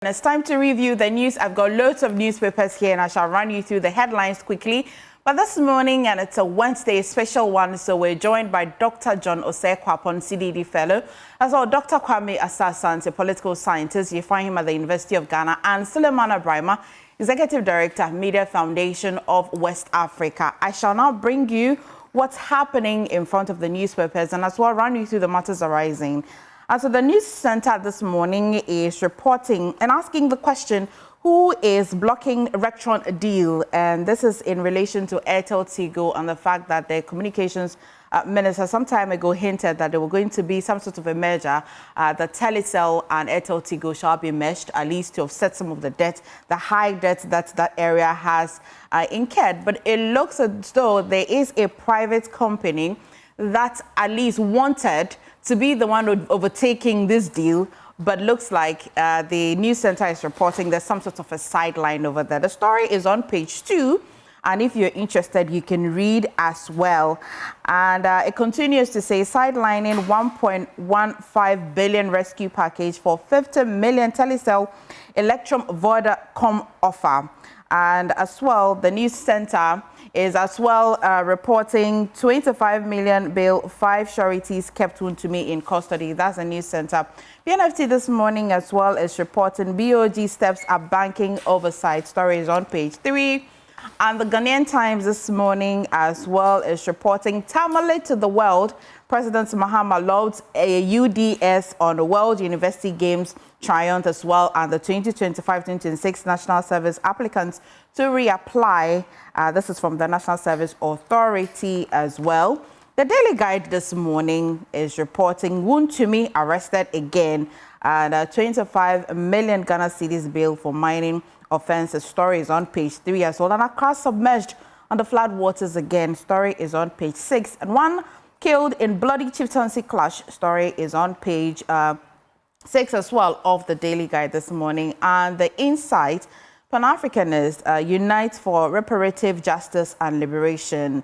It's time to review the news. I've got loads of newspapers here and I shall run you through the headlines quickly. But this morning, and it's a Wednesday special one, so we're joined by Dr. John Osei-Kwapon, CDD Fellow, as well Dr. Kwame Asah-Asante, political scientist. You find him at the University of Ghana, and Suleiman Ibrahima, Executive Director, Media Foundation of West Africa. I shall now bring you what's happening in front of the newspapers and as well run you through the matters arising. So the news center this morning is reporting and asking the question, who is blocking Rectron deal? And this is in relation to Airtel Tigo and the fact that the communications minister some time ago hinted that there were going to be some sort of a merger. The Telecel and Airtel Tigo shall be meshed, at least to offset some of the debt, the high debt that area has incurred. But it looks as though there is a private company that at least wanted to be the one overtaking this deal, but looks like the news center is reporting there's some sort of a sideline over there. The story is on page 2, and if you're interested, you can read as well. And it continues to say, sidelining 1.15 billion rescue package for 50 million Telecel Electrum Vodacom offer. And as well, the news center is as well reporting 25 million bail, 5 sureties kept Wontumi in custody. That's a news center. PNFT this morning as well is reporting BOG steps up banking oversight. Story is on page 3. And the Ghanaian Times this morning as well is reporting Tamale to the world. President Mahama lauds a UDS on the World University Games triumph as well, and the 2025-2026 National Service applicants to reapply. This is from the National Service Authority as well. The Daily Guide this morning is reporting Wontumi arrested again, and 25 million Ghana cedis bail for mining offenses. Story is on page 3 as well. And Accra submerged on the flood waters again. Story is on page 6. And one killed in bloody chieftaincy clash. Story is on page 6 as well of the Daily Guide this morning. And the Insight, Pan-Africanists unite for reparative justice and liberation.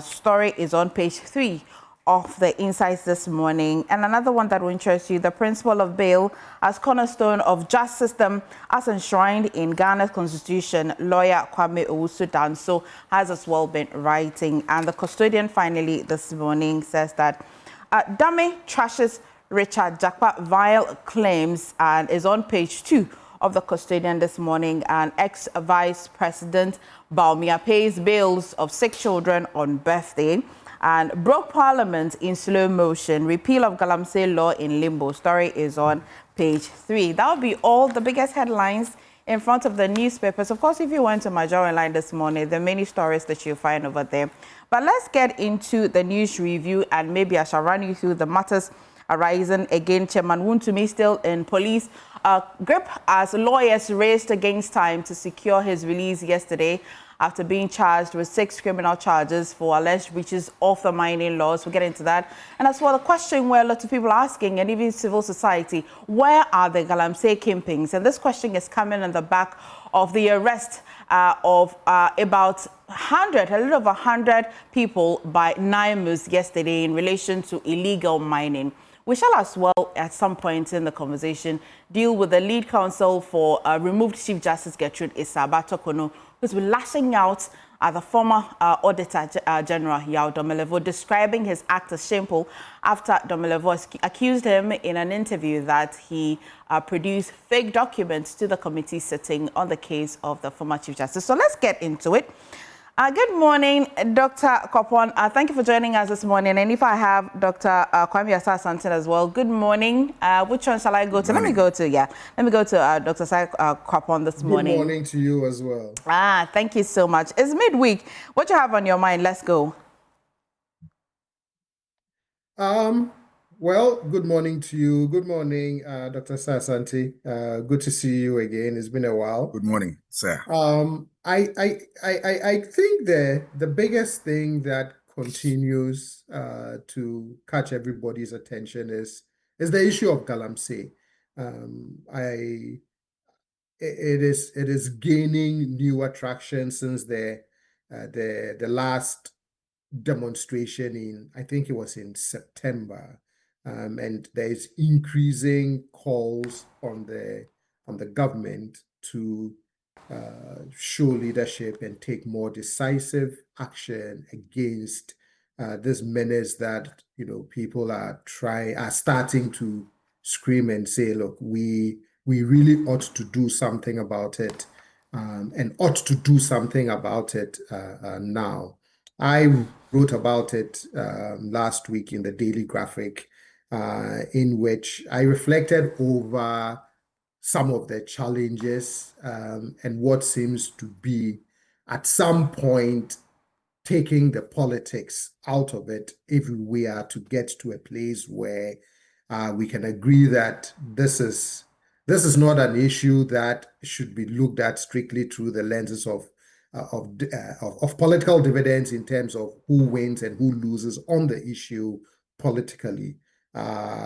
Story is on page 3 of the Insights this morning. And another one that will interest you, the principle of bail as cornerstone of justice system as enshrined in Ghana's constitution, lawyer Kwame Owusu-Danso has as well been writing. And the custodian finally this morning says that Dame trashes Richard Jakpa vile claims and is on page 2 of the custodian this morning. And ex-vice president Baumia pays bails of 6 children on birthday and broke parliament in slow motion. Repeal of Galamsey law in limbo. Story is on page 3. That will be all the biggest headlines in front of the newspapers. Of course, if you went to my JoyNews this morning, there are many stories that you'll find over there. But let's get into the news review, and maybe I shall run you through the matters arising. Again, Chairman Wontumi still in police grip as lawyers raced against time to secure his release yesterday after being charged with 6 criminal charges for alleged breaches of the mining laws. We'll get into that. And as well, the question where a lot of people are asking, and even civil society, where are the Galamsey kingpins? And this question is coming on the back of the arrest of about 100, a little over 100 people by NIMUS yesterday in relation to illegal mining. We shall as well, at some point in the conversation, deal with the lead counsel for removed Chief Justice Gertrude Isaba-Tokono, who's been lashing out at the former Auditor General Yao Domelevo, describing his act as shameful after Domelevo accused him in an interview that he produced fake documents to the committee sitting on the case of the former Chief Justice. So let's get into it. Good morning, Dr. Kwapon. Thank you for joining us this morning. And if I have Dr. Kwame Asah-Asante as well, good morning. Which one shall I go to? Let me go to Dr. Kwapon this morning. Good morning to you as well. Thank you so much. It's midweek. What do you have on your mind? Let's go. Well, good morning to you. Good morning, Dr. Asah-Asante. Good to see you again. It's been a while. Good morning, sir. I think the biggest thing that continues to catch everybody's attention is the issue of Galamsey. It is gaining new attraction since the last demonstration in, I think it was in September. And there is increasing calls on the on the government to show leadership and take more decisive action against this menace that people are starting to scream and say, look, we really ought to do something about it, and ought to do something about it now. I wrote about it last week in the Daily Graphic, in which I reflected over some of the challenges and what seems to be, at some point, taking the politics out of it if we are to get to a place where we can agree that this is not an issue that should be looked at strictly through the lenses of political dividends in terms of who wins and who loses on the issue politically.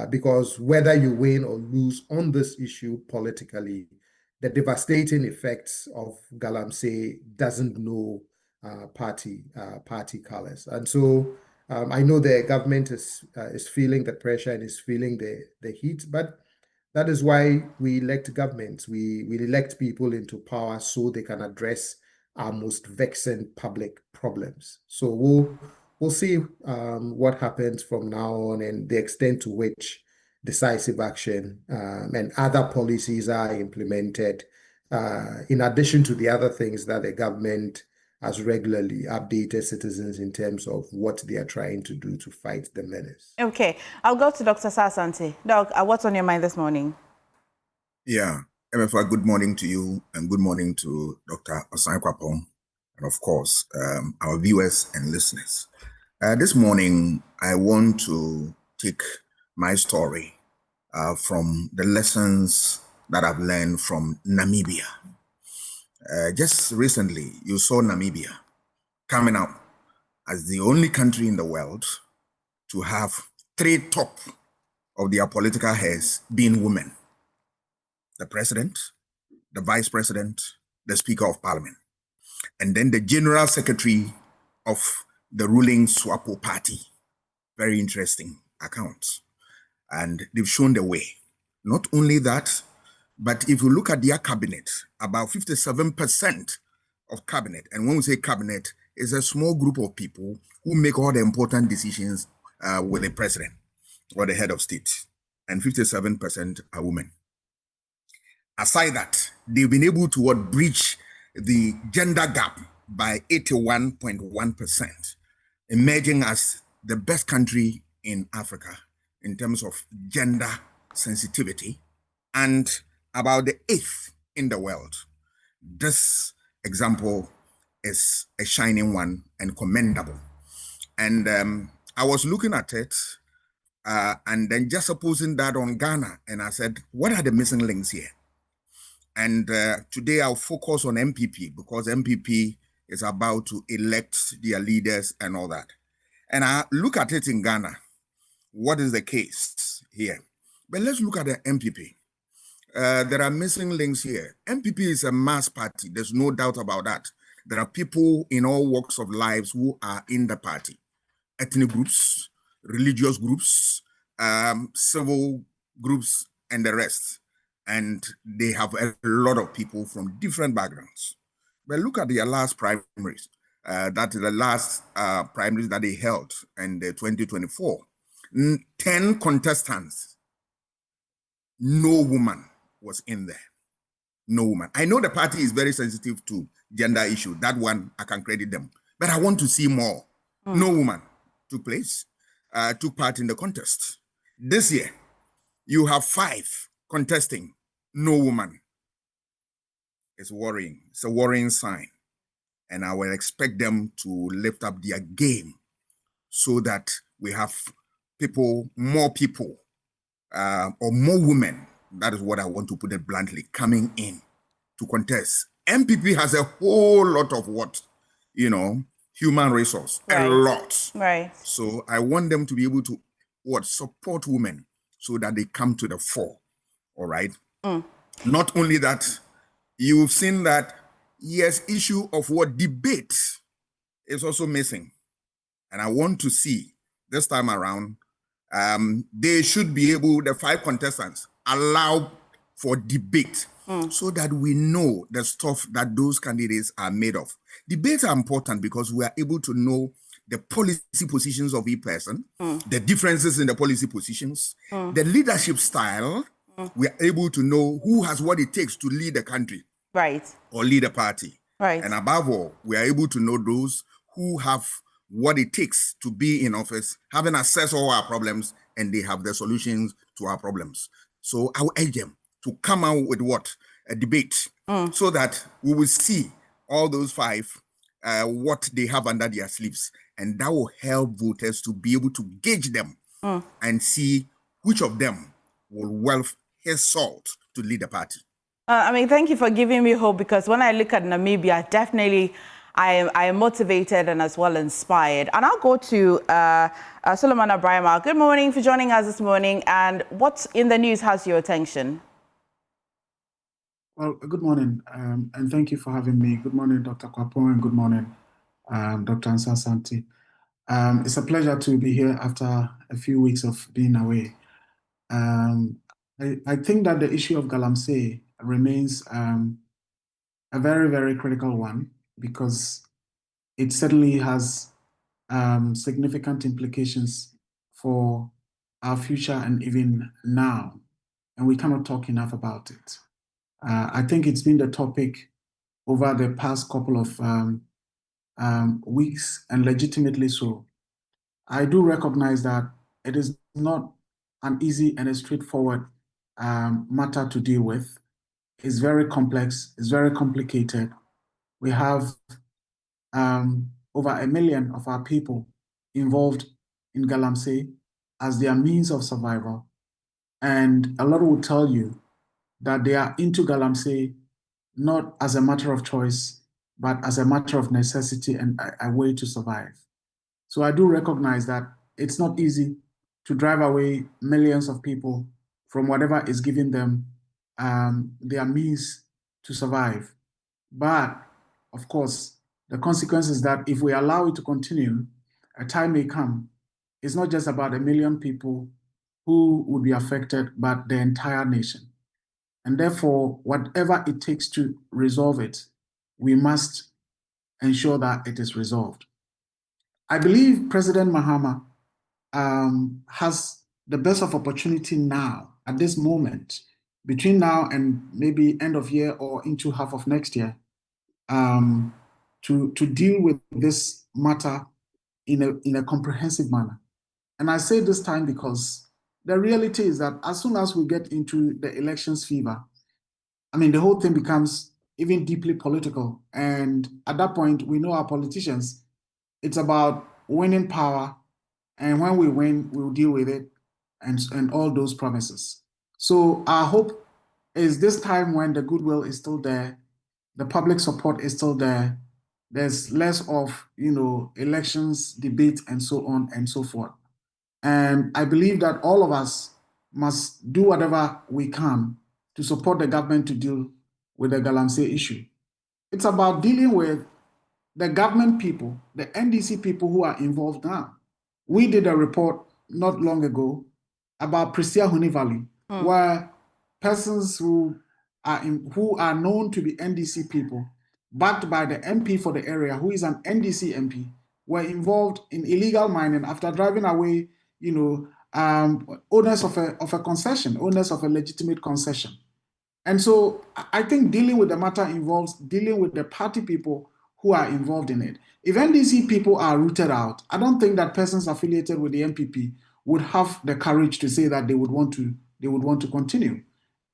Because whether you win or lose on this issue politically, the devastating effects of Galamsey doesn't know party colors. And so I know the government is feeling the pressure and is feeling the heat, but that is why we elect governments. We elect people into power so they can address our most vexing public problems. So we'll see what happens from now on and the extent to which decisive action and other policies are implemented, in addition to the other things that the government has regularly updated citizens in terms of what they are trying to do to fight the menace. Okay, I'll go to Dr. Sasante. Doc, what's on your mind this morning? Yeah, MFA, good morning to you and good morning to Dr. Osei-Kwapong and of course our viewers and listeners. This morning, I want to take my story from the lessons that I've learned from Namibia. Just recently, you saw Namibia coming up as the only country in the world to have 3 top of their political heads being women: the president, the vice president, the speaker of parliament, and then the general secretary of the ruling SWAPO party. Very interesting account. And they've shown the way. Not only that, but if you look at their cabinet, about 57% of cabinet, and when we say cabinet, it's a small group of people who make all the important decisions with the president or the head of state, and 57% are women. Aside that, they've been able to bridge the gender gap by 81.1%, emerging as the best country in Africa in terms of gender sensitivity, and about the 8th in the world. This example is a shining one and commendable. And I was looking at it and then just opposing that on Ghana, and I said, what are the missing links here? And today I'll focus on MPP because MPP is about to elect their leaders and all that. And I look at it in Ghana. What is the case here? But let's look at the MPP. There are missing links here. MPP is a mass party. There's no doubt about that. There are people in all walks of lives who are in the party. Ethnic groups, religious groups, civil groups, and the rest. And they have a lot of people from different backgrounds. But look at their last primaries. That is the last primaries that they held in 2024. 10 contestants. No woman was in there. No woman. I know the party is very sensitive to gender issue. That one, I can credit them. But I want to see more. No woman took part in the contest. This year, you have 5 contesting. No woman. It's worrying. It's a worrying sign. And I will expect them to lift up their game so that we have more people, or more women, that is what I want to put it bluntly, coming in to contest. MPP has a whole lot of human resource, right. A lot. Right. So I want them to be able to support women so that they come to the fore. All right. Not only that, you've seen that, yes, issue of debate is also missing. And I want to see this time around, they should be able, the 5 contestants, allow for debate so that we know the stuff that those candidates are made of. Debates are important because we are able to know the policy positions of each person, the differences in the policy positions, the leadership style. We are able to know who has what it takes to lead the country, right, or lead a party. right. And above all, we are able to know those who have what it takes to be in office, having assessed all our problems, and they have the solutions to our problems. So I will urge them to come out with what? A debate, so that we will see all those five, what they have under their sleeves. And that will help voters to be able to gauge them and see which of them will wealth his salt to lead the party. I mean, thank you for giving me hope, because when I look at Namibia, definitely I am motivated and as well inspired. And I'll go to Solomon Abrahama. Good morning for joining us this morning. And what's in the news has your attention? Well, good morning, and thank you for having me. Good morning, Dr. Kwapon, and good morning, Dr. Ansah Santi. It's a pleasure to be here after a few weeks of being away. I think that the issue of Galamsey remains a very, very critical one, because it certainly has significant implications for our future and even now, and we cannot talk enough about it. I think it's been the topic over the past couple of weeks, and legitimately so. I do recognize that it is not an easy and a straightforward matter to deal with. It's very complex, it's very complicated. We have over 1 million of our people involved in Galamsey as their means of survival. And a lot will tell you that they are into Galamsey not as a matter of choice, but as a matter of necessity and a way to survive. So I do recognize that it's not easy to drive away millions of people from whatever is giving them their means to survive. But of course, the consequence is that if we allow it to continue, a time may come. It's not just about 1 million people who would be affected, but the entire nation. And therefore, whatever it takes to resolve it, we must ensure that it is resolved. I believe President Mahama has the best of opportunity now, at this moment, between now and maybe end of year or into half of next year, to deal with this matter in a comprehensive manner. And I say this time because the reality is that as soon as we get into the elections fever, I mean, the whole thing becomes even deeply political. And at that point, we know our politicians, it's about winning power. And when we win, we'll deal with it and all those promises. So our hope is this time, when the goodwill is still there, the public support is still there, there's less of, elections, debate, and so on and so forth. And I believe that all of us must do whatever we can to support the government to deal with the Galamsey issue. It's about dealing with the government people, the NDC people who are involved now. We did a report not long ago about Prisia Valley, where persons who are known to be NDC people, backed by the MP for the area, who is an NDC MP, were involved in illegal mining after driving away, owners of a concession, owners of a legitimate concession. And so I think dealing with the matter involves dealing with the party people who are involved in it. If NDC people are rooted out, I don't think that persons affiliated with the MPP would have the courage to say that they would want to continue.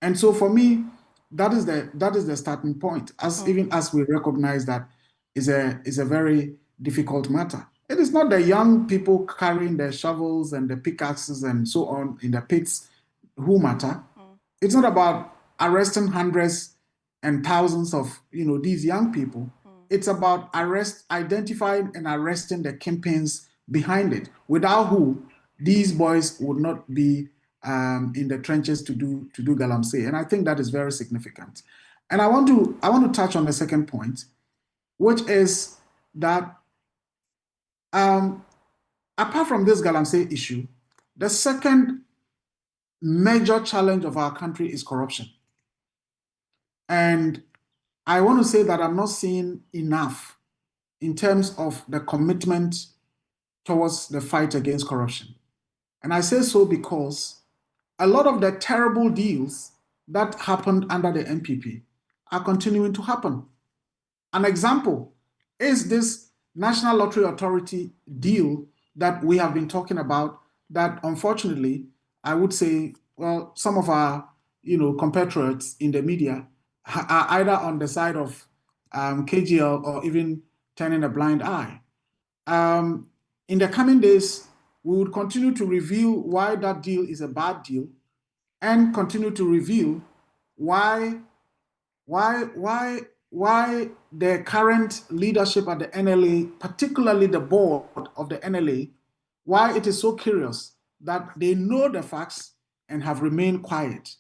And so for me, that is the starting point. Even as we recognize that is a very difficult matter. It is not the young people carrying the shovels and the pickaxes and so on in the pits who matter. It's not about arresting hundreds and thousands of these young people. It's about identifying and arresting the kingpins behind it, without who these boys would not be in the trenches to do Galamsey. And I think that is very significant. And I want to touch on the second point, which is that apart from this Galamsey issue, the second major challenge of our country is corruption. And I want to say that I'm not seeing enough in terms of the commitment towards the fight against corruption. And I say so because a lot of the terrible deals that happened under the NPP are continuing to happen. An example is this National Lottery Authority deal that we have been talking about, that unfortunately, I would say, well, some of our compatriots in the media are either on the side of KGL or even turning a blind eye. In the coming days, we would continue to reveal why that deal is a bad deal, and continue to reveal why the current leadership at the NLA, particularly the board of the NLA, why it is so curious that they know the facts and have remained quiet.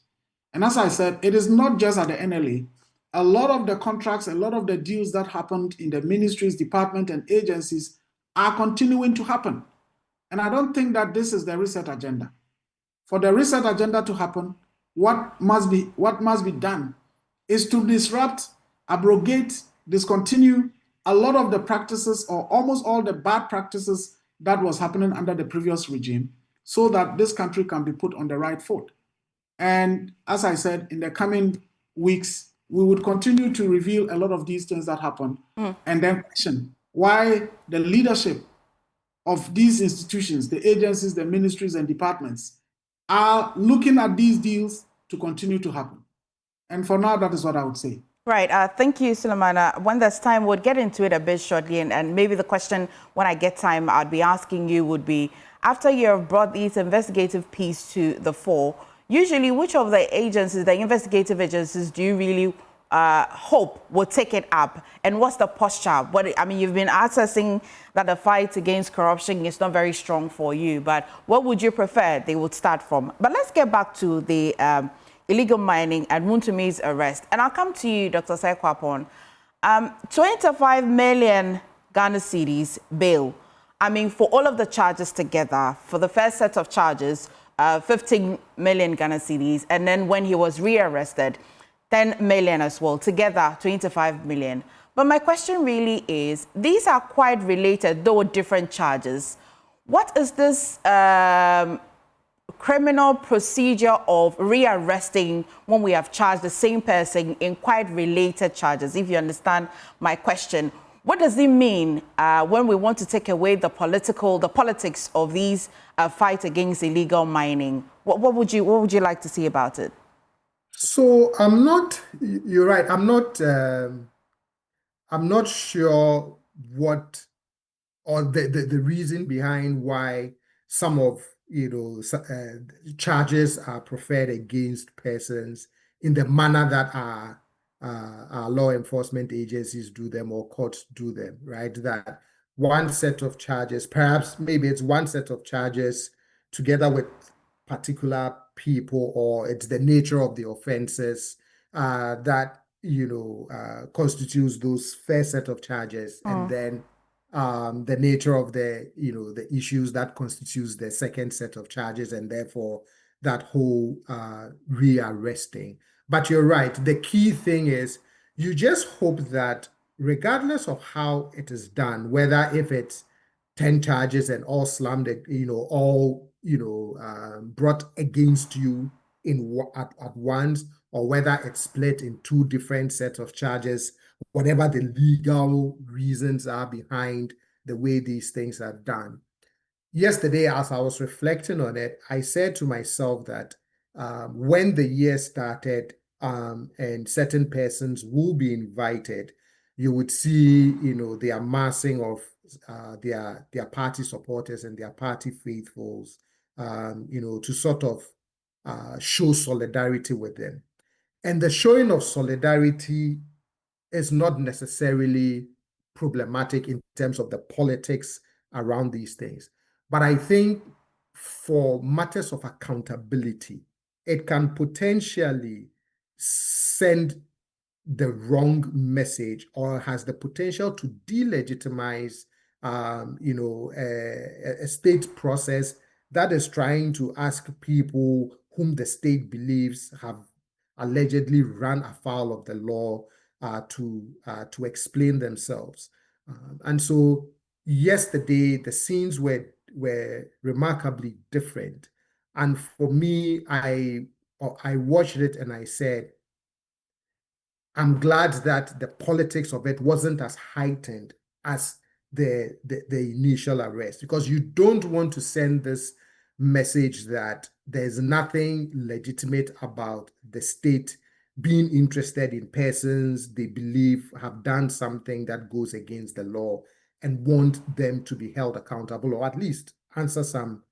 And as I said, it is not just at the NLA. A lot of the contracts, a lot of the deals that happened in the ministries, departments, and agencies are continuing to happen. And I don't think that this is the reset agenda. For the reset agenda to happen, what must be done is to disrupt, abrogate, discontinue a lot of the practices, or almost all the bad practices that was happening under the previous regime, so that this country can be put on the right foot. And as I said, in the coming weeks, we would continue to reveal a lot of these things that happened, and then question why the leadership of these institutions, the agencies, the ministries, and departments are looking at these deals to continue to happen. And for now, that is what I would say. Right. Thank you, Sulemana. When there's time, we'll get into it a bit shortly. And maybe the question, when I get time, I'd be asking you would be, after you have brought these investigative piece to the fore, usually which of the agencies, the investigative agencies, do you really hope will take it up? And what's the posture? You've been assessing that the fight against corruption is not very strong for you, but what would you prefer they would start from? But let's get back to the illegal mining and Wontumi's arrest. And I'll come to you, Dr. Osei-Kwapong. 25 million Ghana cedis bail. For all of the charges together, for the first set of charges, 15 million Ghana cedis, and then when he was rearrested, 10 million as well, together 25 million. But my question really is, these are quite related, though different charges. What is this criminal procedure of rearresting when we have charged the same person in quite related charges? If you understand my question, what does it mean when we want to take away the politics of these fight against illegal mining? What would you like to see about it? So you're right. I'm not sure what, or the reason behind why some of charges are preferred against persons in the manner that our law enforcement agencies do them or courts do them, right? That one set of charges, perhaps maybe it's one set of charges together with particular people, or it's the nature of the offenses that constitutes those first set of charges, and then the nature of the issues that constitutes the second set of charges, and therefore that whole rearresting. But you're right. The key thing is you just hope that regardless of how it is done, whether if it's 10 charges and all slammed, brought against you at once, or whether it's split in two different sets of charges, whatever the legal reasons are behind the way these things are done. Yesterday, as I was reflecting on it, I said to myself that when the year started and certain persons will be invited, you would see, the amassing of their party supporters and their party faithfuls, to sort of show solidarity with them. And the showing of solidarity is not necessarily problematic in terms of the politics around these things. But I think for matters of accountability, it can potentially send the wrong message, or has the potential to delegitimize a state process that is trying to ask people whom the state believes have allegedly ran afoul of the law to explain themselves. And so yesterday, the scenes were remarkably different. And for me, I watched it and I said, I'm glad that the politics of it wasn't as heightened as the initial arrest, because you don't want to send this message that there's nothing legitimate about the state being interested in persons they believe have done something that goes against the law and want them to be held accountable, or at least answer some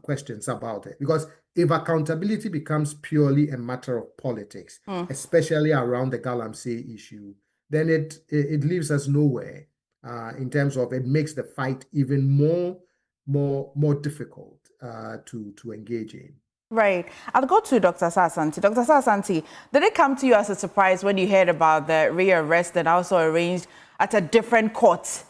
questions about it. Because if accountability becomes purely a matter of politics, especially around the Galamsey issue, then it leaves us nowhere. In terms of, it makes the fight even more difficult to engage in. Right. I'll go to Dr. Sasanti. Dr. Sasanti, did it come to you as a surprise when you heard about the rearrest and also arranged at a different court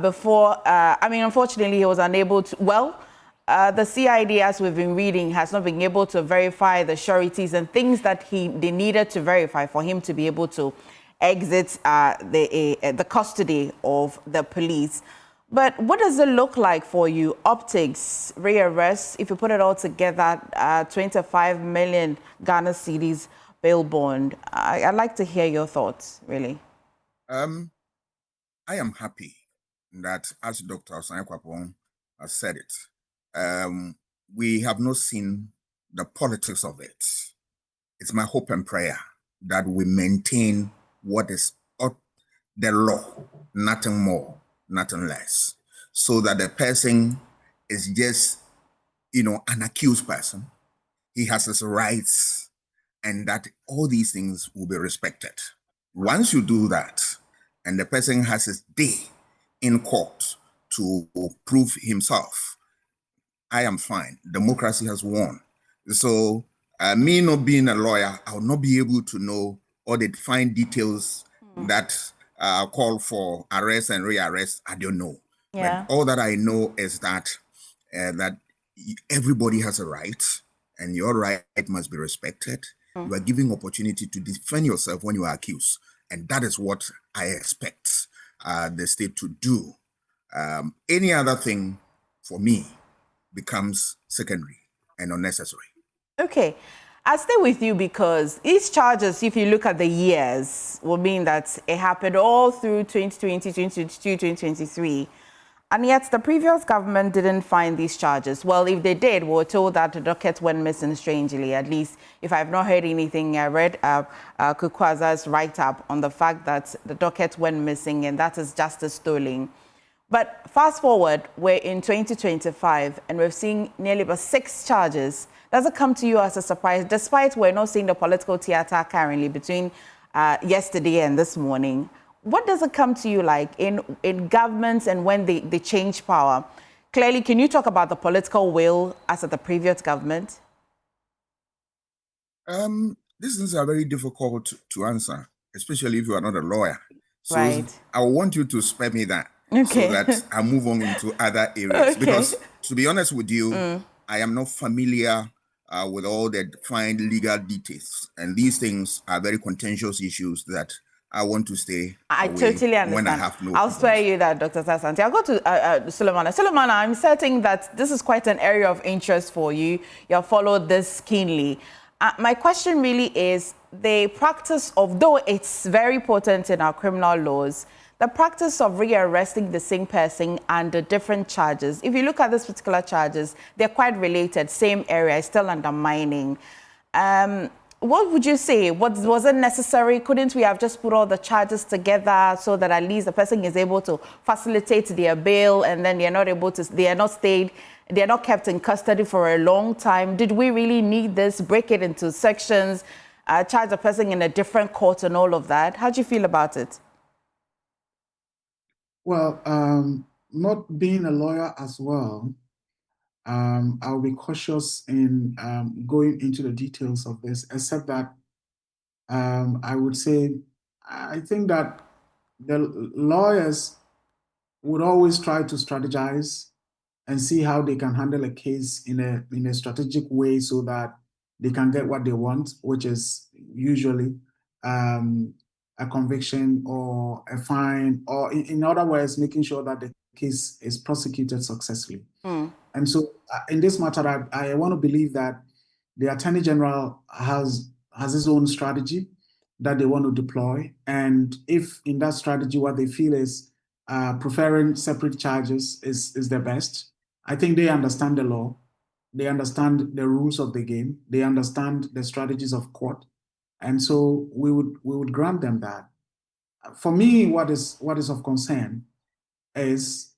before? I mean, unfortunately, he was unable to. Well, the CID, as we've been reading, has not been able to verify the sureties and things that they needed to verify for him to be able to exit the custody of the police. But what does it look like for you? Optics, rearrest, if you put it all together, 25 million Ghana cedis bail bond. I'd like to hear your thoughts, really. I am happy that, as Dr. Osai-Kwapong has said it, we have not seen the politics of it. It's my hope and prayer that we maintain what is the law, nothing more, nothing less, so that the person is just, an accused person. He has his rights, and that all these things will be respected. Once you do that, and the person has his day in court to prove himself, I am fine. Democracy has won. So me not being a lawyer, I will not be able to know all the fine details that call for arrest and rearrest. I don't know. Yeah. But all that I know is that that everybody has a right, and your right must be respected. You are given opportunity to defend yourself when you are accused, and that is what I expect the state to do. Any other thing, for me, becomes secondary and unnecessary. Okay. I'll stay with you because these charges, if you look at the years, will mean that it happened all through 2020, 2022, 2023. And yet the previous government didn't find these charges. Well, if they did, we were told that the docket went missing strangely. At least, if I've not heard anything, I read Akufo-Addo's write-up on the fact that the docket went missing, and that is justice stolen. But fast forward, we're in 2025, and we've seen nearly about 6 charges. Does it come to you as a surprise, despite we're not seeing the political theater currently between yesterday and this morning? What does it come to you like in governments and when they change power? Clearly, can you talk about the political will as at the previous government? These things are very difficult to answer, especially if you are not a lawyer. So Right. I want you to spare me that. Okay. So that I move on into other areas. Okay. Because to be honest with you, I am not familiar with all the fine legal details. And these things are very contentious issues that I want to stay I away totally understand. when I have no I'll spare you that, Dr. Sasanti. I'll go to Sulemana. Sulemana, I'm certain that this is quite an area of interest for you. You have followed this keenly. My question really is the practice of, though it's very potent in our criminal laws, the practice of rearresting the same person under different charges. If you look at these particular charges, they're quite related, same area, still undermining. What would you say? Was it necessary? Couldn't we have just put all the charges together so that at least the person is able to facilitate their bail, and then they are not kept in custody for a long time? Did we really need this? Break it into sections, charge the person in a different court and all of that? How do you feel about it? Well, not being a lawyer as well, I'll be cautious in going into the details of this, except that I would say I think that the lawyers would always try to strategize and see how they can handle a case in a strategic way so that they can get what they want, which is usually a conviction or a fine, or in other words, making sure that the case is prosecuted successfully. And so in this matter, I want to believe that the Attorney General has his own strategy that they want to deploy. And if in that strategy, what they feel is preferring separate charges is the best, I think they understand the law. They understand the rules of the game. They understand the strategies of court. And so we would grant them that. For me, what is of concern is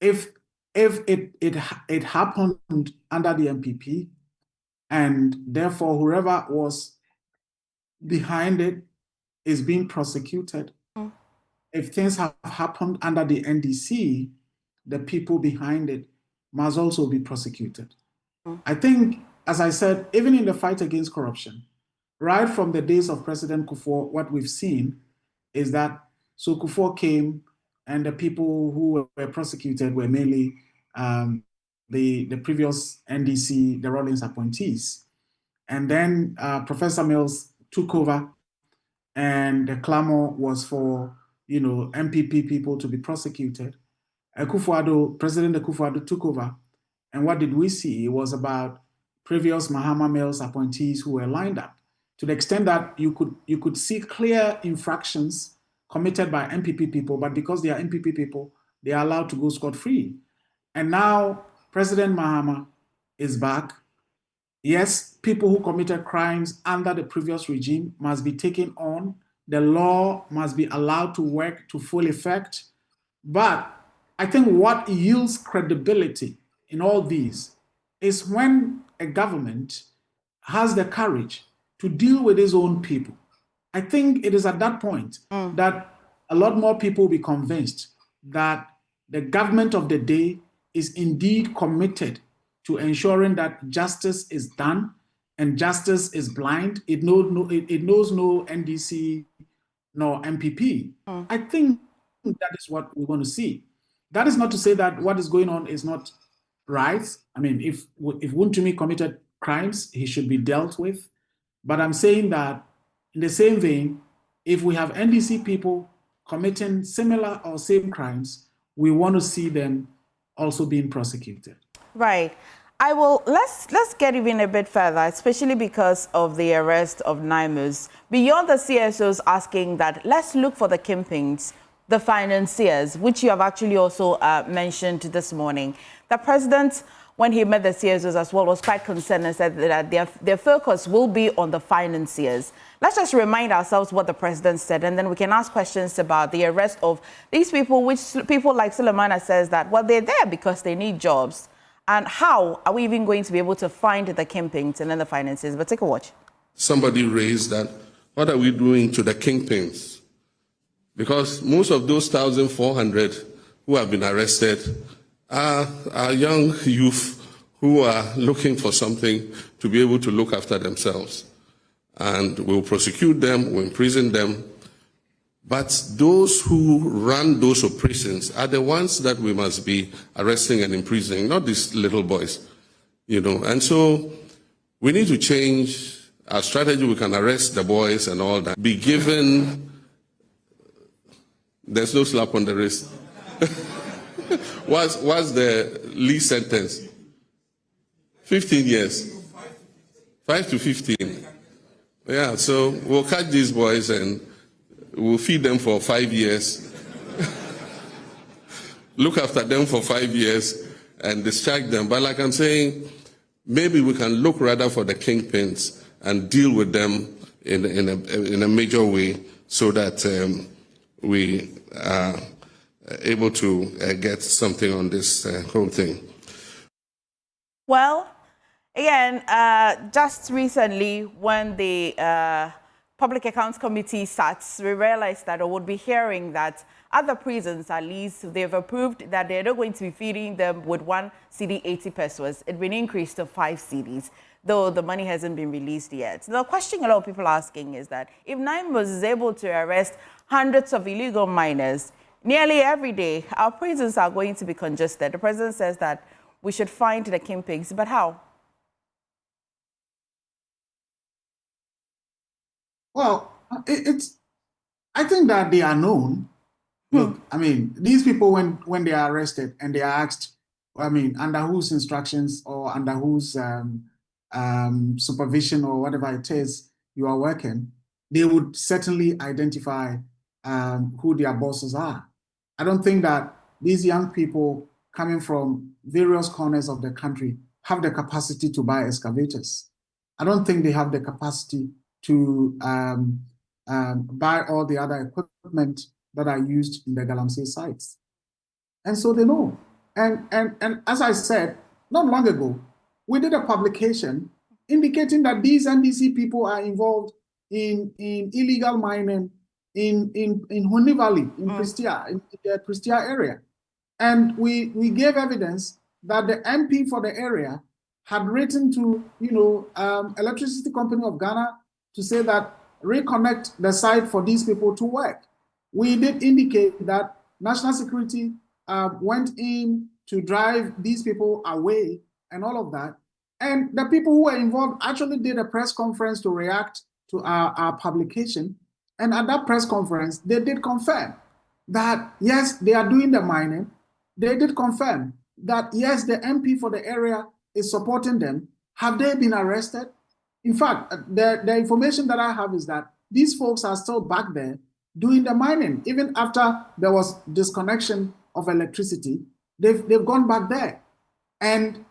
if it happened under the MPP, and therefore whoever was behind it is being prosecuted. If things have happened under the NDC, the people behind it must also be prosecuted. I think, as I said, even in the fight against corruption, right from the days of President Akufo, what we've seen is that so Akufo came and the people who were prosecuted were mainly the previous NDC, the Rawlings appointees. And then Professor Mills took over, and the clamor was for, MPP people to be prosecuted. President Akufo-Addo took over. And what did we see? It was about previous Mahama Mills appointees who were lined up, to the extent that you could see clear infractions committed by MPP people, but because they are MPP people, they are allowed to go scot-free. And now President Mahama is back. Yes, people who committed crimes under the previous regime must be taken on. The law must be allowed to work to full effect. But I think what yields credibility in all these is when a government has the courage to deal with its own people. I think it is at that point that a lot more people will be convinced that the government of the day is indeed committed to ensuring that justice is done, and justice is blind. It knows no NDC nor MPP. I think that is what we want to see. That is not to say that what is going on is not right. I mean, if Wontumi committed crimes, he should be dealt with. But I'm saying that in the same vein, if we have NDC people committing similar or same crimes, we want to see them also being prosecuted. Right. Let's get even a bit further, especially because of the arrest of Naimus. Beyond the CSOs asking that, let's look for the kingpins, the financiers, which you have actually also mentioned this morning. The president, when he met the CSOs as well, was quite concerned and said that their focus will be on the financiers. Let's just remind ourselves what the president said, and then we can ask questions about the arrest of these people, which people like Sulemana says that, well, they're there because they need jobs. And how are we even going to be able to find the kingpins and then the financiers? But take a watch. Somebody raised that, what are we doing to the kingpins? Because most of those 1,400 who have been arrested are young youth who are looking for something to be able to look after themselves. And we'll prosecute them, we'll imprison them. But those who run those operations are the ones that we must be arresting and imprisoning, not these little boys, And so we need to change our strategy. We can arrest the boys and all that. Be given, there's no slap on the wrist. What's the least sentence? 15 years. 5 to 15. Yeah, so we'll catch these boys and we'll feed them for 5 years, look after them for 5 years, and discharge them. But like I'm saying, maybe we can look rather for the kingpins and deal with them in a major way so that we are able to get something on this whole thing. Well, again, just recently when the Public Accounts Committee sat, we realized that I would be hearing that other prisons, at least, they've approved that they're not going to be feeding them with 1 CD 80 pesos. It's been increased to 5 CDs, though the money hasn't been released yet. The question a lot of people are asking is that if Naimus is able to arrest hundreds of illegal miners nearly every day, our prisons are going to be congested. The president says that we should find the kingpins, but how? Well, I think that they are known. Look, I mean, these people, when they are arrested and they are asked, I mean, under whose instructions or under whose supervision or whatever it is you are working, they would certainly identify who their bosses are. I don't think that these young people coming from various corners of the country have the capacity to buy excavators. I don't think they have the capacity to buy all the other equipment that are used in the Galamsey sites. And so they know. And as I said, not long ago, we did a publication indicating that these NDC people are involved in illegal mining in Honi Valley, in Prestia, in the Prestia area. And we gave evidence that the MP for the area had written to, Electricity Company of Ghana to say that reconnect the site for these people to work. We did indicate that national security went in to drive these people away and all of that. And the people who were involved actually did a press conference to react to our publication. And at that press conference, they did confirm that, yes, they are doing the mining. They did confirm that, yes, the MP for the area is supporting them. Have they been arrested? In fact, the information that I have is that these folks are still back there doing the mining. Even after there was disconnection of electricity, they've gone back there. And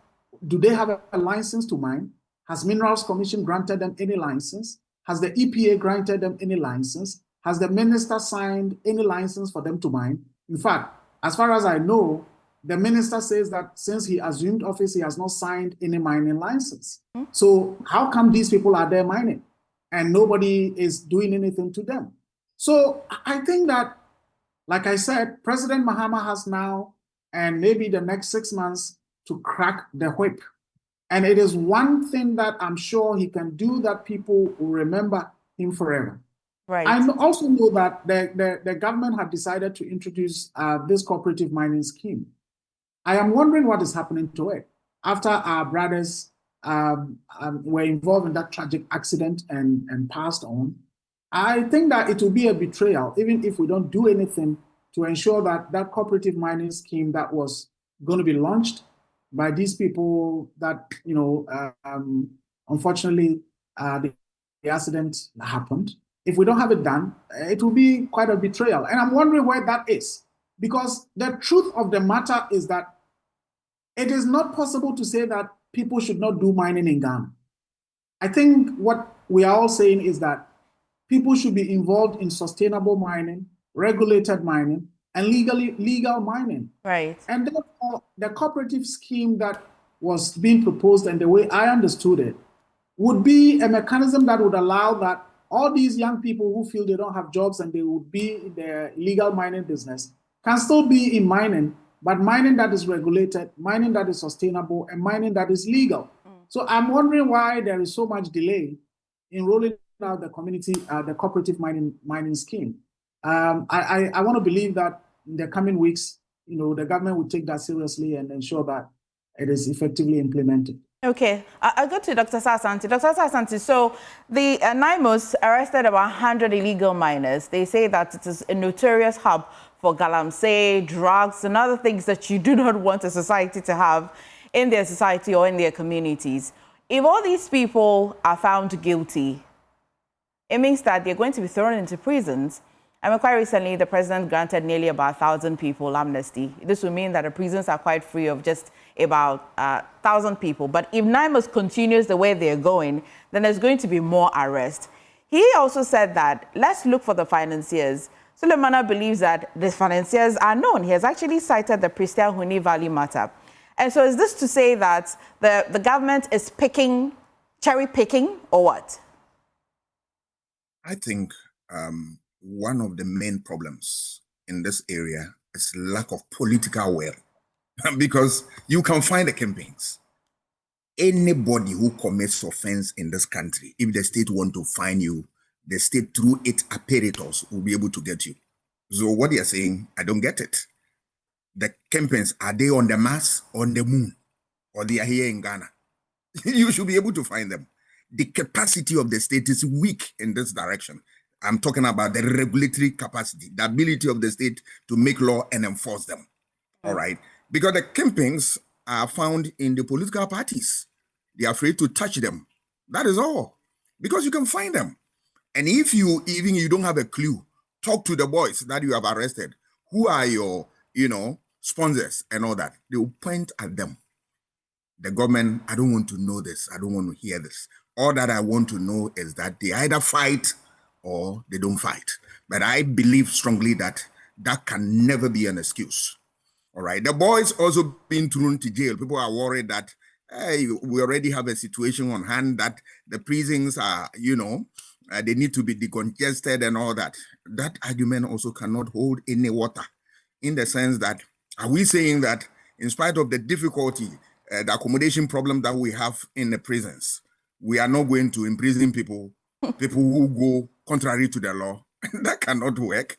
do they have a license to mine? Has Minerals Commission granted them any license? Has the EPA granted them any license? Has the minister signed any license for them to mine? In fact, as far as I know, the minister says that since he assumed office, he has not signed any mining license. So how come these people are there mining and nobody is doing anything to them? So I think that, like I said, President Mahama has now, and maybe the next 6 months, to crack the whip. And it is one thing that I'm sure he can do that people will remember him forever. Right. I also know that the government had decided to introduce this cooperative mining scheme. I am wondering what is happening to it. After our brothers were involved in that tragic accident and passed on, I think that it will be a betrayal, even if we don't do anything to ensure that that cooperative mining scheme that was going to be launched by these people that, unfortunately, the accident happened. If we don't have it done, it will be quite a betrayal. And I'm wondering where that is. Because the truth of the matter is that it is not possible to say that people should not do mining in Ghana. I think what we are all saying is that people should be involved in sustainable mining, regulated mining, and legal mining. Right. And therefore, the cooperative scheme that was being proposed, and the way I understood it, would be a mechanism that would allow that all these young people who feel they don't have jobs and they would be in the illegal mining business can still be in mining, but mining that is regulated, mining that is sustainable, and mining that is legal. So I'm wondering why there is so much delay in rolling out the the cooperative mining scheme. I want to believe that in the coming weeks, the government will take that seriously and ensure that it is effectively implemented. Okay, I'll go to Dr. Sasanti. Dr. Sasanti, so the NIMOS arrested about 100 illegal miners. They say that it is a notorious hub for Galamsey, drugs, and other things that you do not want a society to have in their society or in their communities. If all these people are found guilty, it means that they're going to be thrown into prisons. And quite recently, the president granted nearly about 1,000 people amnesty. This will mean that the prisons are quite free of just about 1,000 people. But if NIMOS continues the way they're going, then there's going to be more arrests. He also said that, let's look for the financiers. Sulemana believes that the financiers are known. He has actually cited the Prestia Honi Valley matter. And so is this to say that the government is cherry picking, or what? I think one of the main problems in this area is lack of political will. Because you can find the kingpins. Anybody who commits offense in this country, if the state want to find you, the state through its apparatus will be able to get you. So what you're saying, I don't get it. The kingpins, are they on the Mars, on the moon, or they are here in Ghana? You should be able to find them. the capacity of the state is weak in this direction. I'm talking about the regulatory capacity, the ability of the state to make law and enforce them. All right. Because the kingpins are found in the political parties. They are afraid to touch them. That is all. Because you can find them. And if you don't have a clue, talk to the boys that you have arrested. Who are your, sponsors and all that? They will point at them. The government, I don't want to know this. I don't want to hear this. All that I want to know is that they either fight or they don't fight. But I believe strongly that that can never be an excuse. All right. The boys also been thrown to jail. People are worried that, hey, we already have a situation on hand that the prisons are, they need to be decongested and all that. That argument also cannot hold any water, in the sense that, are we saying that in spite of the difficulty, the accommodation problem that we have in the prisons, we are not going to imprison people who go contrary to the law? That cannot work.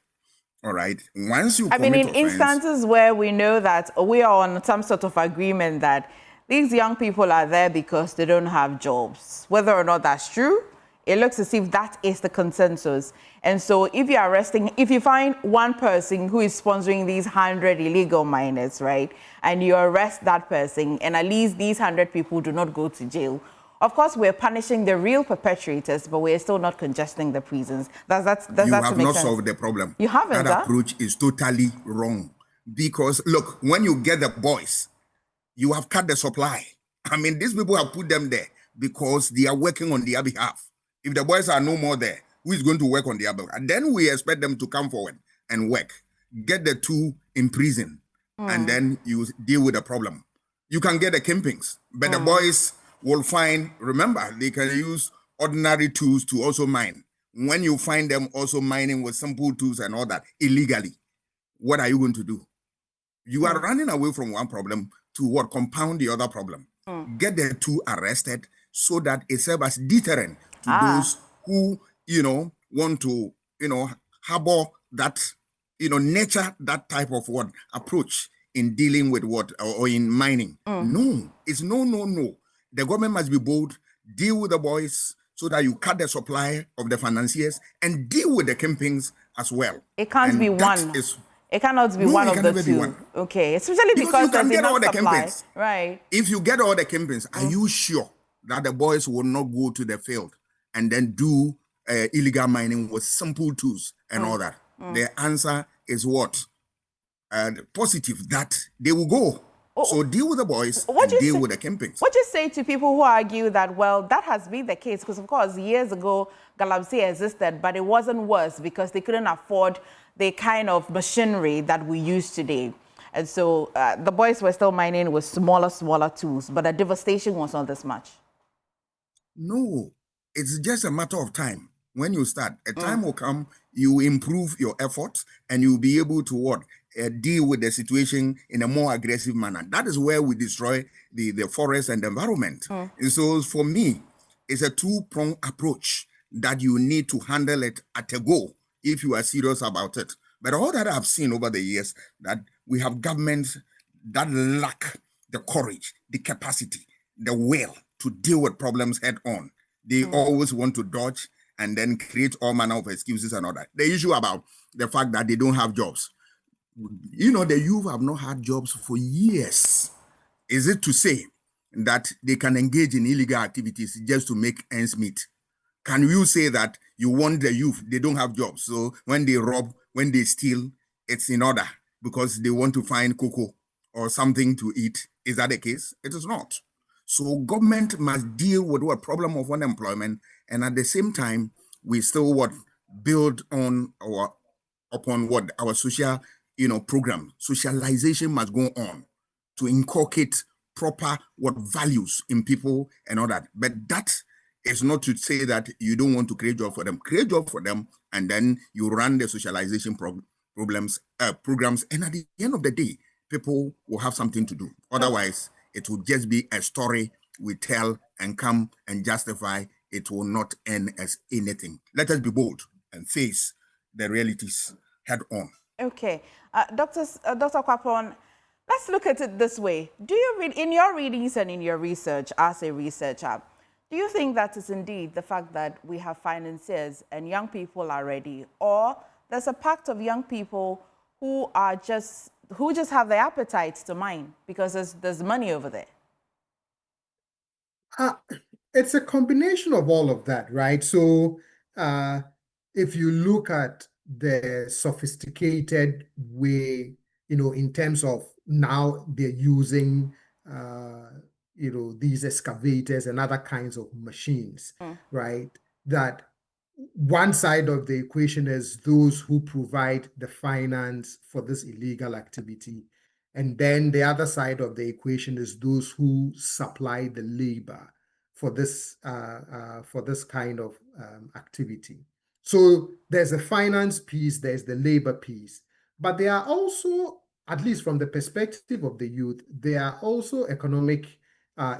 All right. Once you commit in offense, instances where we know that we are on some sort of agreement that these young people are there because they don't have jobs, whether or not that's true, it looks as if that is the consensus. And so if you find one person who is sponsoring these 100 illegal miners, right, and you arrest that person, and at least these 100 people do not go to jail, of course, we're punishing the real perpetrators, but we're still not congesting the prisons. Does that you make have not sense? solved the problem. You haven't, That approach is totally wrong. Because, look, when you get the boys, you have cut the supply. I mean, these people have put them there because they are working on their behalf. If the boys are no more there, who is going to work on their behalf? And then we expect them to come forward and work. Get the two in prison, and then you deal with the problem. You can get the kingpins, but the boys will find, remember, they can use ordinary tools to also mine. When you find them also mining with simple tools and all that illegally, what are you going to do? You are running away from one problem to what? Compound the other problem. Get the two arrested so that it serves as deterrent to those who, want to, harbor that, nurture that type of what approach in dealing with what, or in mining. No, it's no. The government must be bold, deal with the boys so that you cut the supply of the financiers and deal with the kingpins as well. It can't be one. It cannot be one of the two. Okay, especially because there's enough supply. Right. If you get all the kingpins, are you sure that the boys will not go to the field and then do illegal mining with simple tools and all that? The answer is what? Positive, that they will go. So deal with the boys and deal with the kingpins. What do you say to people who argue that, well, that has been the case? Because, of course, years ago, Galamsey existed, but it wasn't worse because they couldn't afford the kind of machinery that we use today. And so the boys were still mining with smaller tools, but the devastation was not this much. No, it's just a matter of time. When you start, a time will come, you improve your efforts, and you'll be able to what? Deal with the situation in a more aggressive manner. That is where we destroy the forest and the environment. And so for me, it's a two-pronged approach that you need to handle it at a go if you are serious about it. But all that I've seen over the years, that we have governments that lack the courage, the capacity, the will to deal with problems head on. They always want to dodge and then create all manner of excuses and all that. The issue about the fact that they don't have jobs. The youth have not had jobs for years. Is it to say that they can engage in illegal activities just to make ends meet? Can you say that you want the youth, they don't have jobs, so when they rob, when they steal, it's in order because they want to find cocoa or something to eat? Is that the case? It is not. So government must deal with what problem of unemployment, and at the same time, we still build on upon our social program. Socialization must go on to inculcate proper values in people and all that. But that is not to say that you don't want to create job for them. Create job for them, and then you run the socialization programs, and at the end of the day, people will have something to do. Otherwise, it will just be a story we tell and come and justify. It will not end as anything. Let us be bold and face the realities head on. Okay. Dr. Kwapon, let's look at it this way. Do you read, in your readings and in your research as a researcher, Do you think that is indeed the fact that we have financiers and young people are ready, or there's a pact of young people who just have the appetite to mine because there's money over there? It's a combination of all of that, right? So if you look at the sophisticated way, in terms of now they're using, these excavators and other kinds of machines, right? That one side of the equation is those who provide the finance for this illegal activity. And then the other side of the equation is those who supply the labor for this kind of activity. So there's a finance piece, there's the labor piece, but there are also, at least from the perspective of the youth, there are also economic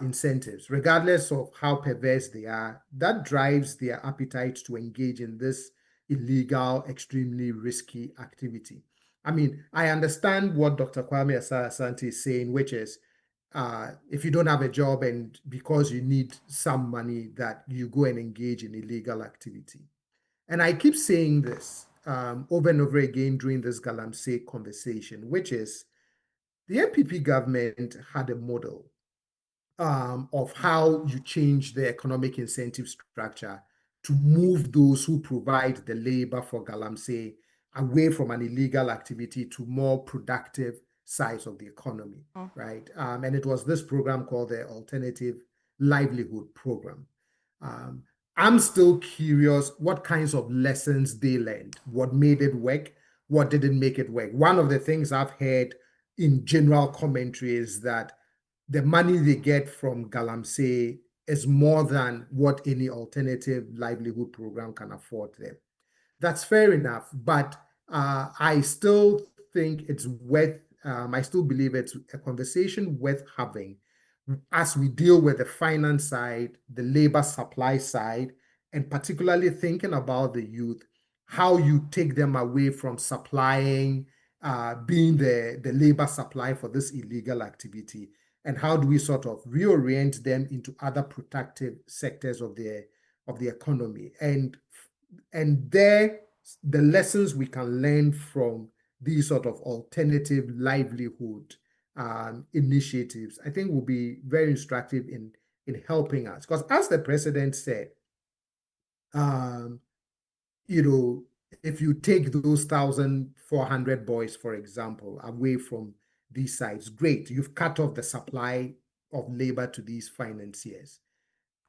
incentives, regardless of how perverse they are, that drives their appetite to engage in this illegal, extremely risky activity. I mean, I understand what Dr. Kwame Asante is saying, which is if you don't have a job and because you need some money, that you go and engage in illegal activity. And I keep saying this over and over again during this Galamsey conversation, which is the NPP government had a model of how you change the economic incentive structure to move those who provide the labor for Galamsey away from an illegal activity to more productive sides of the economy, right? And it was this program called the Alternative Livelihood Program. I'm still curious what kinds of lessons they learned, what made it work, what didn't make it work. One of the things I've heard in general commentary is that the money they get from Galamsey is more than what any alternative livelihood program can afford them. That's fair enough, but I still think it's worth, I still believe it's a conversation worth having as we deal with the finance side, the labor supply side, and particularly thinking about the youth, how you take them away from supplying, being the labor supply for this illegal activity, and how do we sort of reorient them into other productive sectors of the economy, and there the lessons we can learn from these sort of alternative livelihood initiatives, I think will be very instructive in helping us. Because as the president said, if you take those 1,400 boys, for example, away from these sites, great, you've cut off the supply of labor to these financiers.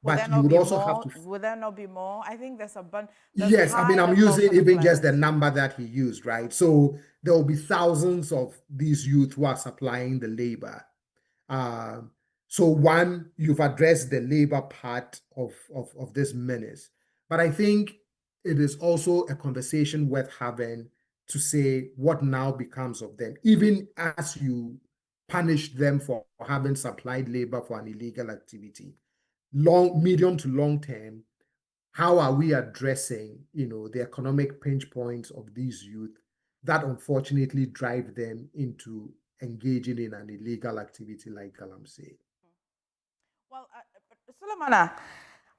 But you would also have to. Would there not be more? I think there's a bunch. Yes, I mean, I'm using even just the number that he used, right? So there will be thousands of these youth who are supplying the labor. So one, you've addressed the labor part of this menace. But I think it is also a conversation worth having to say what now becomes of them, even as you punish them for having supplied labor for an illegal activity. Medium to long term, how are we addressing, the economic pinch points of these youth that unfortunately drive them into engaging in an illegal activity like Galamsey? Well, Sulemana,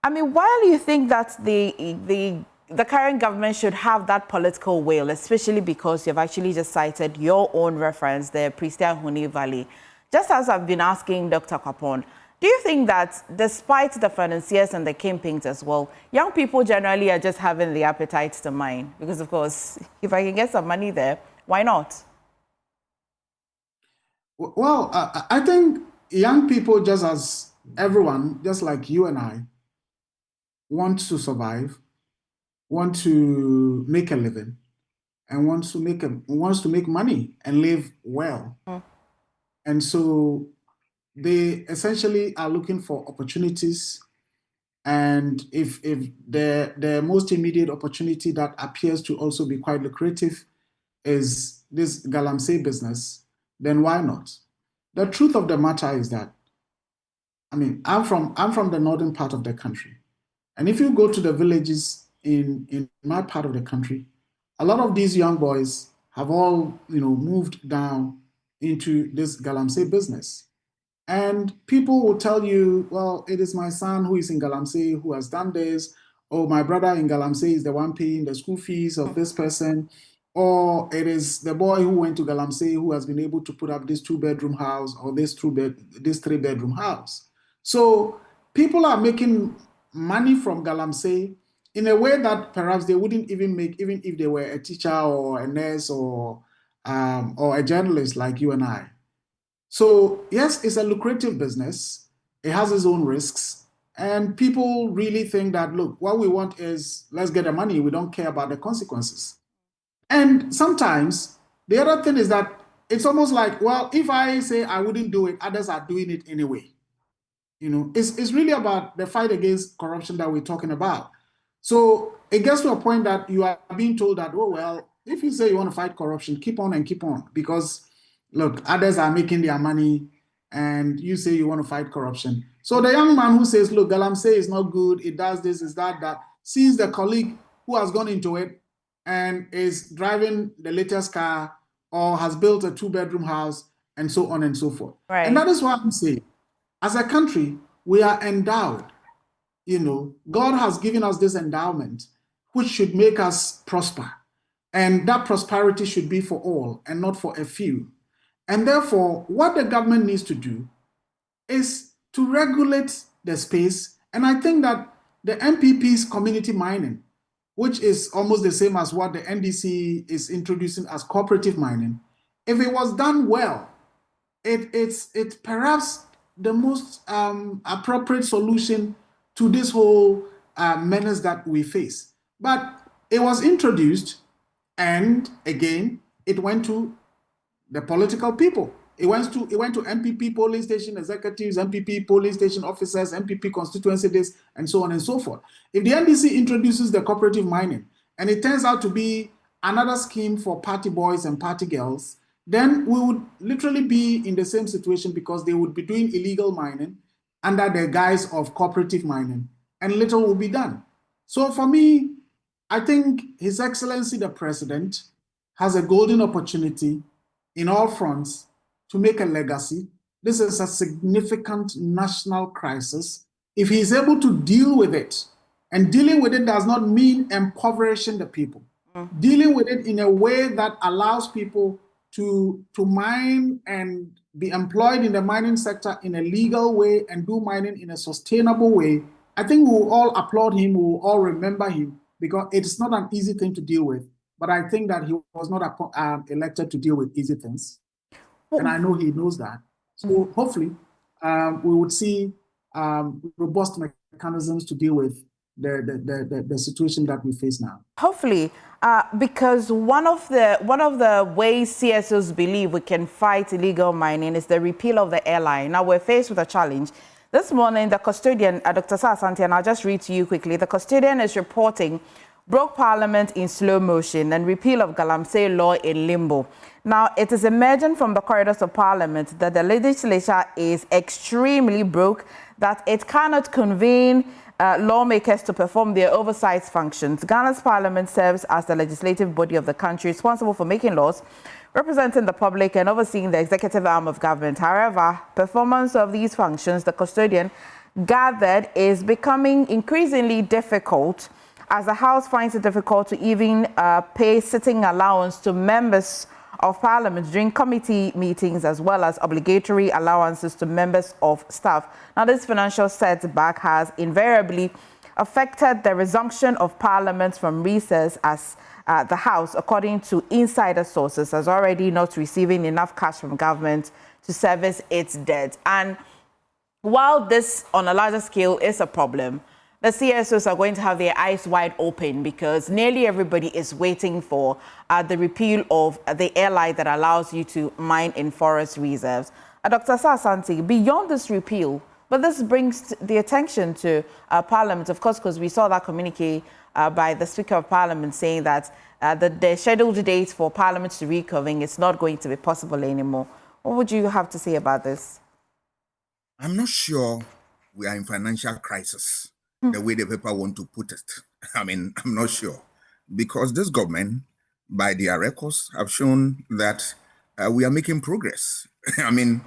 I mean, while you think that the current government should have that political will, especially because you've actually just cited your own reference, the Pristian-Huni Valley, just as I've been asking Dr. Kwapon, do you think that despite the financiers and the kingpins as well, young people generally are just having the appetite to mine? Because, of course, if I can get some money there, why not? Well, I think young people, just as everyone, just like you and I, want to survive, want to make a living, and wants to make money and live well. And so they essentially are looking for opportunities. And if the most immediate opportunity that appears to also be quite lucrative is this Galamsey business, then why not? The truth of the matter is that, I mean, I'm from the northern part of the country. And if you go to the villages in my part of the country, a lot of these young boys have all, moved down into this Galamsey business. And people will tell you, well, it is my son who is in Galamsey who has done this, or my brother in Galamsey is the one paying the school fees of this person, or it is the boy who went to Galamsey who has been able to put up this 2-bedroom house or this 3-bedroom house. So people are making money from Galamsey in a way that perhaps they wouldn't even make, even if they were a teacher or a nurse or a journalist like you and I. So yes, it's a lucrative business. It has its own risks. And people really think that, look, what we want is let's get the money. We don't care about the consequences. And sometimes the other thing is that it's almost like, well, if I say I wouldn't do it, others are doing it anyway. You know, it's really about the fight against corruption that we're talking about. So it gets to a point that you are being told that, oh, well, if you say you want to fight corruption, keep on and keep on, because look, others are making their money and you say you want to fight corruption. So the young man who says, look, Galamsey is not good, it does this, is that, sees the colleague who has gone into it and is driving the latest car or has built a 2-bedroom house and so on and so forth. Right. And that is what I'm saying. As a country, we are endowed. You know, God has given us this endowment, which should make us prosper. And that prosperity should be for all and not for a few. And therefore, what the government needs to do is to regulate the space. And I think that the MPP's community mining, which is almost the same as what the NDC is introducing as cooperative mining, if it was done well, it's perhaps the most appropriate solution to this whole menace that we face. But it was introduced, and again, it went to the political people. It went to MPP polling station executives, MPP polling station officers, MPP constituency this, and so on and so forth. If the NDC introduces the cooperative mining, and it turns out to be another scheme for party boys and party girls, then we would literally be in the same situation, because they would be doing illegal mining under the guise of cooperative mining, and little will be done. So for me, I think His Excellency the President has a golden opportunity in all fronts to make a legacy. This is a significant national crisis. If he is able to deal with it, and dealing with it does not mean impoverishing the people, dealing with it in a way that allows people to mine and be employed in the mining sector in a legal way and do mining in a sustainable way, I think we will all applaud him, we will all remember him, because it's not an easy thing to deal with. But I think that he was not elected to deal with easy things. And I know he knows that. So hopefully we would see robust mechanisms to deal with the situation that we face now. Hopefully, because one of the ways CSOs believe we can fight illegal mining is the repeal of the airline. Now we're faced with a challenge. This morning, the custodian, Dr. Sasanti, and I'll just read to you quickly. The custodian is reporting broke Parliament in slow motion and repeal of Galamsey law in limbo. Now, it is emerging from the corridors of Parliament that the legislature is extremely broke, that it cannot convene lawmakers to perform their oversight functions. Ghana's Parliament serves as the legislative body of the country, responsible for making laws, representing the public and overseeing the executive arm of government. However, performance of these functions, the custodian gathered, is becoming increasingly difficult, as the House finds it difficult to even pay sitting allowance to members of Parliament during committee meetings, as well as obligatory allowances to members of staff. Now, this financial setback has invariably affected the resumption of Parliament from recess, as the House, according to insider sources, has already not receiving enough cash from government to service its debt. And while this on a larger scale is a problem, the CSOs are going to have their eyes wide open, because nearly everybody is waiting for the repeal of the airline that allows you to mine in forest reserves. Dr. Sasanti, beyond this repeal, but this brings the attention to Parliament, of course, because we saw that communique by the Speaker of Parliament saying that the scheduled date for Parliament to reconvene is not going to be possible anymore. What would you have to say about this? I'm not sure we are in financial crisis the way the paper want to put it. I mean, I'm not sure, because this government, by their records, have shown that we are making progress. I mean,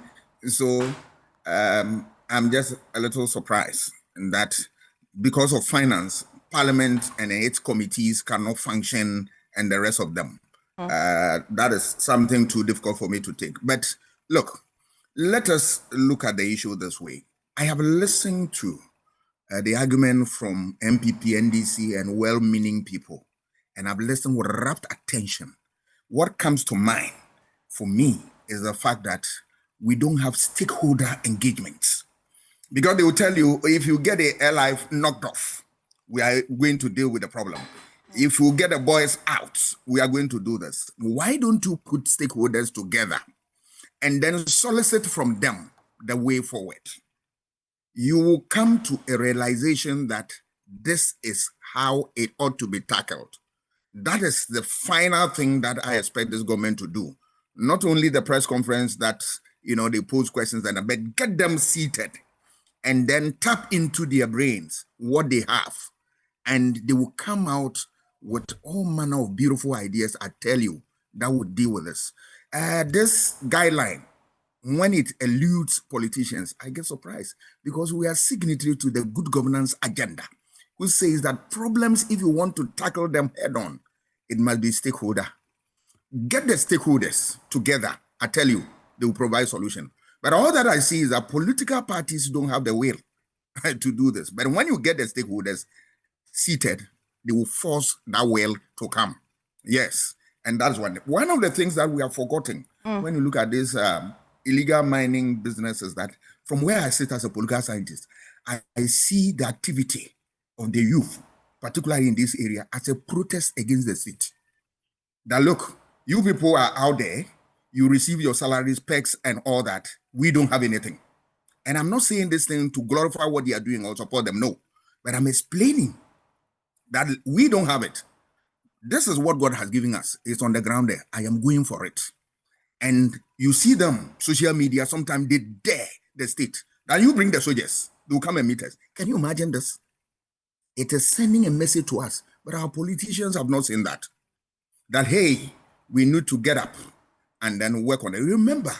so I'm just a little surprised that because of finance, Parliament and its committees cannot function and the rest of them. That is something too difficult for me to take. But look, let us look at the issue this way. I have listened to the argument from MPP, NDC, and well-meaning people, and I've listened with rapt attention. What comes to mind for me is the fact that we don't have stakeholder engagements. Because they will tell you, if you get a airlife knocked off, we are going to deal with the problem. If you get the boys out, we are going to do this. Why don't you put stakeholders together and then solicit from them the way forward? You will come to a realization that this is how it ought to be tackled. That is the final thing that I expect this government to do. Not only the press conference that, they pose questions, but get them seated and then tap into their brains, what they have. And they will come out with all manner of beautiful ideas, I tell you, that would deal with this. This guideline, when it eludes politicians, I get surprised because we are signatory to the good governance agenda, who says that problems, if you want to tackle them head on, it must be stakeholder. Get the stakeholders together. I tell you, they will provide solution. But all that I see is that political parties don't have the will to do this. But when you get the stakeholders seated, they will force that will to come. Yes. And that's one of the things that we are forgetting when you look at this illegal mining businesses, that from where I sit as a political scientist, I see the activity of the youth, particularly in this area, as a protest against the state. That look, you people are out there, you receive your salaries, perks, and all that. We don't have anything. And I'm not saying this thing to glorify what they are doing or support them, no. But I'm explaining that we don't have it. This is what God has given us. It's on the ground there. I am going for it. And you see them, social media, sometimes they dare the state. Now you bring the soldiers, they'll come and meet us. Can you imagine this? It is sending a message to us, but our politicians have not seen that. That, hey, we need to get up and then work on it. Remember,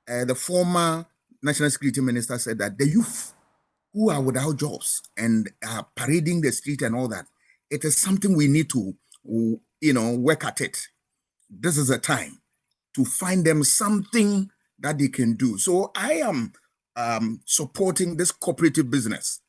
the former National Security Minister said that the youth who are without jobs and are parading the street and all that, it is something we need to, work at it. This is a time to find them something that they can do. So I am supporting this cooperative business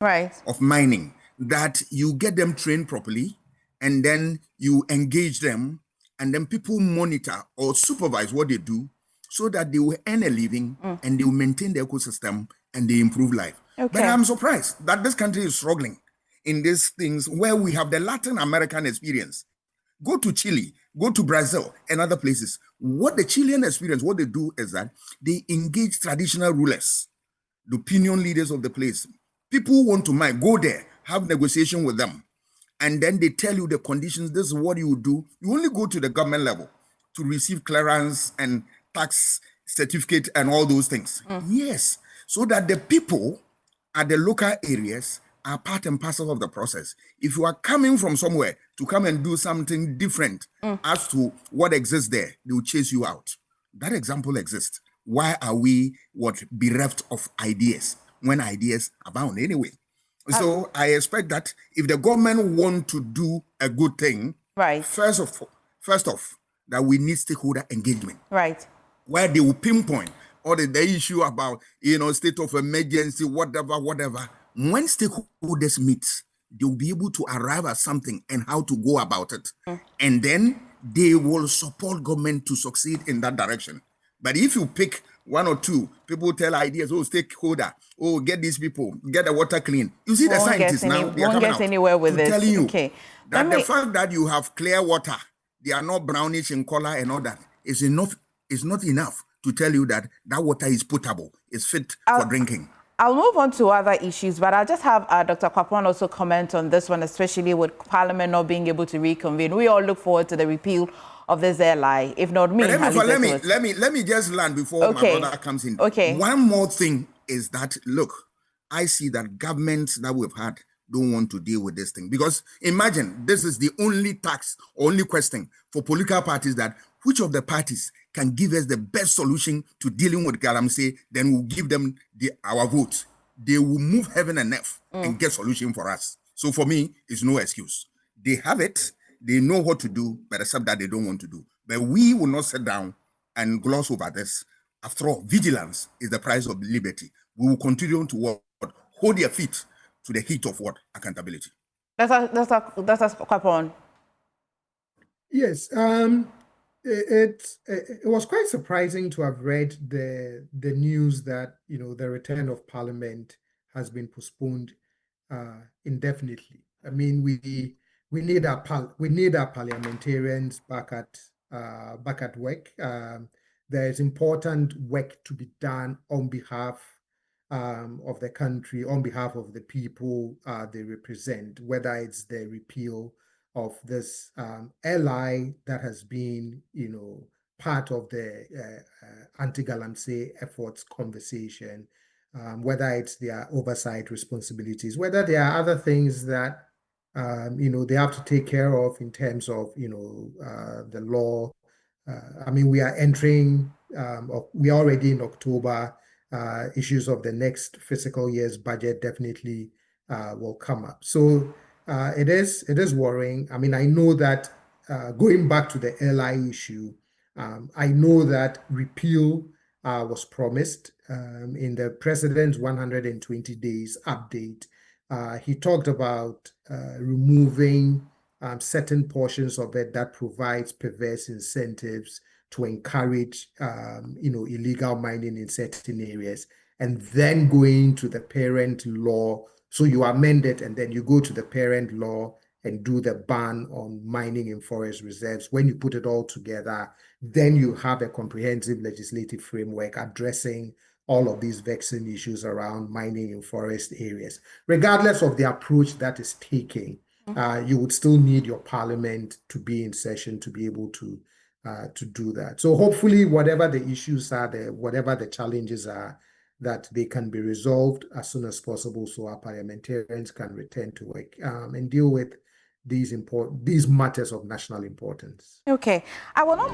of mining, that you get them trained properly and then you engage them and then people monitor or supervise what they do so that they will earn a living and they will maintain the ecosystem and they improve life. Okay. But I'm surprised that this country is struggling in these things where we have the Latin American experience. Go to Chile, go to Brazil and other places. What the Chilean experience, what they do is that they engage traditional rulers, the opinion leaders of the place. People who want to mine, go there, have negotiation with them. And then they tell you the conditions, this is what you do. You only go to the government level to receive clearance and tax certificate and all those things. Yes, so that the people at the local areas are part and parcel of the process. If you are coming from somewhere to come and do something different as to what exists there, they will chase you out. That example exists. Why are we bereft of ideas when ideas abound anyway? So I expect that if the government want to do a good thing, first off, that we need stakeholder engagement. Where they will pinpoint all the issue about, state of emergency, whatever. When stakeholders meet, they will be able to arrive at something and how to go about it. And then they will support government to succeed in that direction. But if you pick one or two, people tell ideas, stakeholder, get these people, get the water clean. You see the scientists now, they are coming out anywhere with this. Telling you that the fact that you have clear water, they are not brownish in color and all that, is not enough to tell you that that water is potable, is fit for drinking. I'll move on to other issues, but I'll just have Dr. Kwapon also comment on this one, especially with Parliament not being able to reconvene. We all look forward to the repeal of this airline. If not me, let me just land before my brother comes in. One more thing is that, look, I see that governments that we've had, don't want to deal with this thing. Because imagine this is the only tax, only question for political parties, that which of the parties can give us the best solution to dealing with Galamsey, then we'll give them our vote. They will move heaven and earth and get solution for us. So for me, it's no excuse. They have it, they know what to do, but except that they don't want to do. But we will not sit down and gloss over this. After all, vigilance is the price of liberty. We will continue to hold their feet to the heat of what? Accountability. That's a Kwapon. Yes, it was quite surprising to have read the news that, you know, the return of Parliament has been postponed indefinitely. I mean, we need our parliamentarians back at work. There's important work to be done on behalf of the country, on behalf of the people they represent, whether it's the repeal of this ally that has been, you know, part of the anti-Galamsey efforts conversation, whether it's their oversight responsibilities, whether there are other things that you know, they have to take care of in terms of, you know, the law. I mean, we are entering, we are already in October. Issues of the next fiscal year's budget definitely will come up. So it is worrying. I mean, I know that going back to the ally issue, I know that repeal was promised in the president's 120 days update. He talked about removing certain portions of it that provides perverse incentives to encourage, you know, illegal mining in certain areas, and then going to the parent law. So you amend it, and then you go to the parent law and do the ban on mining in forest reserves. When you put it all together, then you have a comprehensive legislative framework addressing all of these vexing issues around mining in forest areas. Regardless of the approach that is taken, you would still need your parliament to be in session to be able to do that. So hopefully, whatever the issues are, whatever the challenges are, that they can be resolved as soon as possible, so our parliamentarians can return to work and deal with these matters of national importance. Okay, I will not.